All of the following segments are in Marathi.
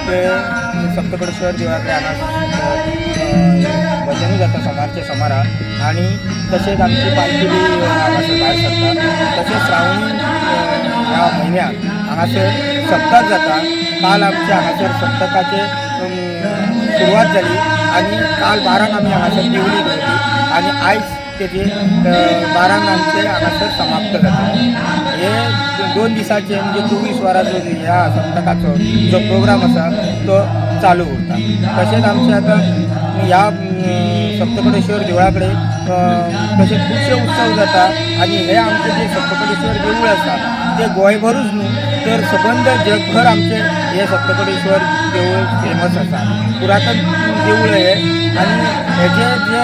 ते सप्तकोटेश्वर देवळाकडे भजनू जाता सोमारचे सोमारा आणि तसेच आमची पालखी बी हांगासर भायर सरता। तसेच श्रावणी ह्या म्हयन्याक हांगासर सप्तक जाता। काल आमच्या हांगासर सप्तकाचे सुरवात जाली आणि काल 12 आमी हांगासर देवळी दवरली आणि आयज तेजे 12 आमचे हांगासर समाप्त जाता। हे 2 दिसाचे म्हणजे 24 वरांचो ह्या सप्तकाचो जो प्रोग्राम आसा तो चालू उरता। तशेंच आमचे आतां ह्या सप्तकोटेश्वर देवळा कडेन तशें खुबशे उत्सव जाता आणि हे आमचे जे सप्तकोटेश्वर देवूळ आसा ते गोंयभरूच न्हू तर सबंद जगभर आमचे हे सप्तकोटेश्वर देवूळ फेमस आसा। पुरातन देवूळ हे आणि हेजे जे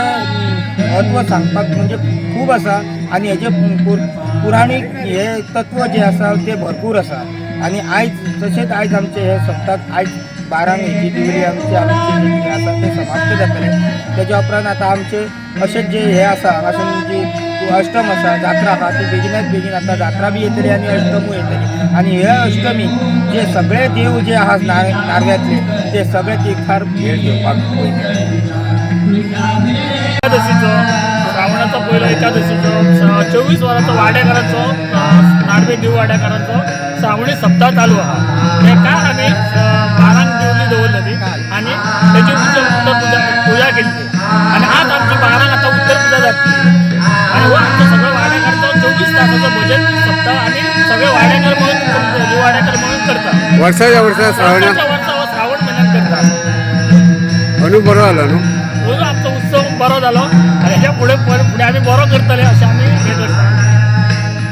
महत्व सांगपाक म्हणजे खूब आसा आणि हेजे पुराणीक हे तत्व जे आसा ते भरपूर आसा आणि आयज तशेंच आयज आमचे हे सप्तक आयज 12 हेची दिवळी आमची जे आसा ते समाप्त जातले। तेज्या उपरांत आतां आमचे अशेंच जे हे आसा हांगासून जी अष्टम आसा जात्रा आहा ती बेगिनाच बेगीन आतां जात्रा बी येतली आणि अष्टमूय येतली आणि हे अष्टमी जे सगळे देव जे आहा नारव्यातले ते सगळे तीर्थार भेट घेवपाक वयतले। एकादशीचो श्रावणाचो पयलो एकादशीचो 24 वरांचो वाड्याकारांचो नाडवे देव वाड्याकारांचो श्रावणी सप्ताह चालू आहा। तेका आमी 12 देवली दवरलेली आणि तेची उत्तर पुजा केली आणि आज आमची 12 आता उत्तर पुजा जातली आणि हो आमचो सगळो वाड्याकारांचो 24 तासाचो भजन सप्ताह आमी सगळे वाड्याकार म्हणून देव वाड्याकार म्हणून करता। वर्षाच्या वर्सा श्रावण महिन्यात करता। अनुभव बरो जालो न्हू। आमचो उत्सव बरो जालो आणि ह्या फुडें आमी बरो करतले।